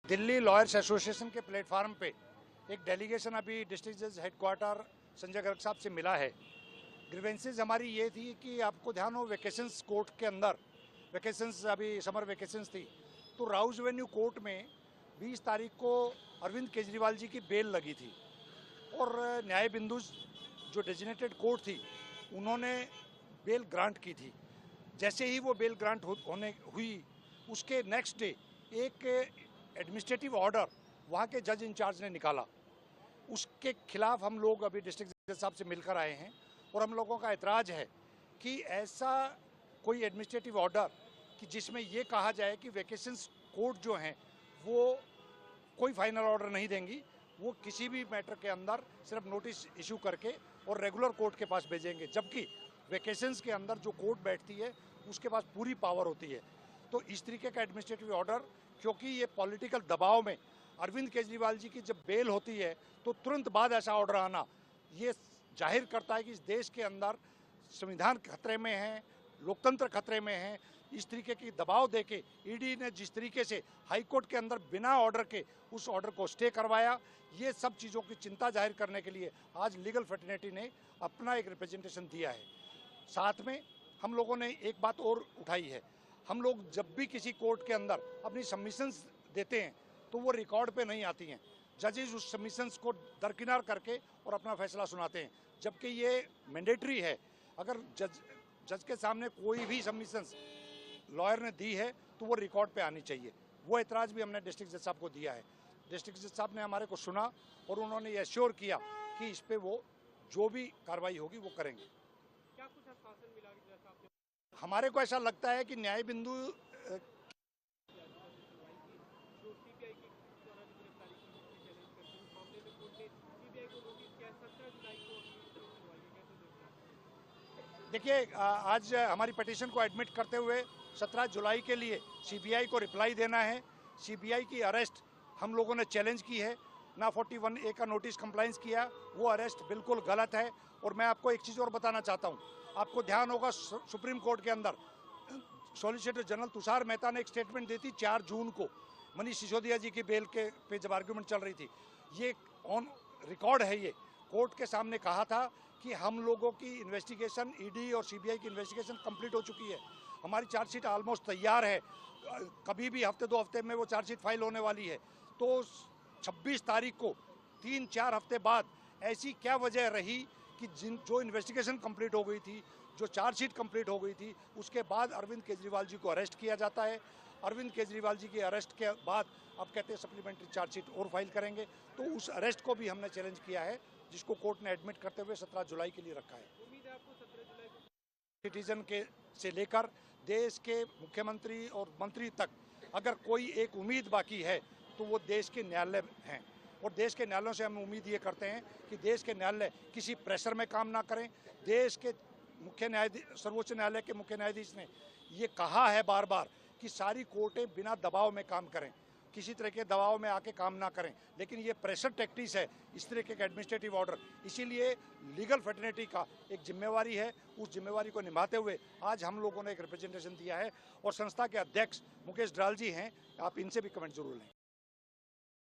Delhi lawyers association के platform पे एक डेलीगेशन अभी डिस्ट्रिक्ट जज हेडक्वार्टर संजय गर्ग साहब से मिला है। ग्रीवेंसेस हमारी ये थी कि आपको ध्यान हो वेकेशंस कोर्ट के अंदर वेकेशंस अभी समर वेकेशंस थी तो राउज एवेन्यू कोर्ट में 20 तारीख को अरविंद केजरीवाल जी की बेल लगी थी और न्याय बिंदु जो डेजिग्नेटेड कोर्ट थी उन्होंने बेल ग्रांट की थी। जैसे ही वो बेल ग्रांट होने हुई उसके नेक्स्ट डे एक एडमिनिस्ट्रेटिव ऑर्डर वहाँ के जज इंचार्ज ने निकाला। उसके खिलाफ हम लोग अभी डिस्ट्रिक्ट जज साहब से मिलकर आए हैं और हम लोगों का एतराज़ है कि ऐसा कोई एडमिनिस्ट्रेटिव ऑर्डर कि जिसमें ये कहा जाए कि वेकेशंस कोर्ट जो हैं वो कोई फाइनल ऑर्डर नहीं देंगी, वो किसी भी मैटर के अंदर सिर्फ नोटिस इशू करके और रेगुलर कोर्ट के पास भेजेंगे, जबकि वेकेशंस के अंदर जो कोर्ट बैठती है उसके पास पूरी पावर होती है। तो इस तरीके का एडमिनिस्ट्रेटिव ऑर्डर, क्योंकि ये पॉलिटिकल दबाव में अरविंद केजरीवाल जी की जब बेल होती है तो तुरंत बाद ऐसा ऑर्डर आना ये जाहिर करता है कि इस देश के अंदर संविधान खतरे में है, लोकतंत्र खतरे में है। इस तरीके की दबाव देके ईडी ने जिस तरीके से हाईकोर्ट के अंदर बिना ऑर्डर के उस ऑर्डर को स्टे करवाया, ये सब चीज़ों की चिंता जाहिर करने के लिए आज लीगल फ्रेटर्निटी ने अपना एक रिप्रेजेंटेशन दिया है। साथ में हम लोगों ने एक बात और उठाई है, हम लोग जब भी किसी कोर्ट के अंदर अपनी सबमिशंस देते हैं तो वो रिकॉर्ड पे नहीं आती हैं। जजेस उस सबमिशंस को दरकिनार करके और अपना फैसला सुनाते हैं, जबकि ये मैंडेटरी है। अगर जज के सामने कोई भी सबमिशंस लॉयर ने दी है तो वो रिकॉर्ड पे आनी चाहिए। वो एतराज़ भी हमने डिस्ट्रिक्ट जज साहब को दिया है। डिस्ट्रिक्ट जज साहब ने हमारे को सुना और उन्होंने ये एश्योर किया कि इस पे वो जो भी कार्रवाई होगी वो करेंगे। क्या कुछ आश्वासन मिला जैसा आपने? हमारे को ऐसा लगता है कि न्याय बिंदु देखिए, आज हमारी पिटीशन को एडमिट करते हुए 17 जुलाई के लिए सीबीआई को रिप्लाई देना है। सीबीआई की अरेस्ट हम लोगों ने चैलेंज की है, ना 41A का नोटिस कंप्लाइंस किया, वो अरेस्ट बिल्कुल गलत है। और मैं आपको एक चीज़ और बताना चाहता हूँ, आपको ध्यान होगा सुप्रीम कोर्ट के अंदर सॉलिसिटर जनरल तुषार मेहता ने एक स्टेटमेंट दी थी 4 जून को मनीष सिसोदिया जी की बेल के पे जब आर्ग्यूमेंट चल रही थी। ये ऑन रिकॉर्ड है, ये कोर्ट के सामने कहा था कि हम लोगों की इन्वेस्टिगेशन, ईडी और सीबीआई की इन्वेस्टिगेशन कंप्लीट हो चुकी है, हमारी चार्जशीट ऑलमोस्ट तैयार है, कभी भी हफ्ते 2 हफ्ते में वो चार्जशीट फाइल होने वाली है। तो 26 तारीख को 3-4 हफ्ते बाद ऐसी क्या वजह रही कि जो इन्वेस्टिगेशन कंप्लीट हो गई थी, जो चार्जशीट कंप्लीट हो गई थी, उसके बाद अरविंद केजरीवाल जी को अरेस्ट किया जाता है। अरविंद केजरीवाल जी के अरेस्ट के बाद अब कहते हैं सप्लीमेंट्री चार्जशीट और फाइल करेंगे। तो उस अरेस्ट को भी हमने चैलेंज किया है, जिसको कोर्ट ने एडमिट करते हुए 17 जुलाई के लिए रखा है। उम्मीद है आपको 17 जुलाई को सिटीजन के से लेकर देश के मुख्यमंत्री और मंत्री तक अगर कोई एक उम्मीद बाकी है तो वो देश के न्यायालय हैं। और देश के न्यायालयों से हम उम्मीद ये करते हैं कि देश के न्यायालय किसी प्रेशर में काम ना करें। देश के मुख्य न्यायाधीश, सर्वोच्च न्यायालय के मुख्य न्यायाधीश ने ये कहा है बार बार कि सारी कोर्टें बिना दबाव में काम करें, किसी तरह के दबाव में आके काम ना करें। लेकिन ये प्रेशर टैक्टिक्स है इस तरह के एडमिनिस्ट्रेटिव ऑर्डर, इसीलिए लीगल फ्रेटर्निटी का एक जिम्मेवारी है, उस जिम्मेवारी को निभाते हुए आज हम लोगों ने एक रिप्रेजेंटेशन दिया है। और संस्था के अध्यक्ष मुकेश ड्राल जी हैं, आप इनसे भी कमेंट जरूर लें।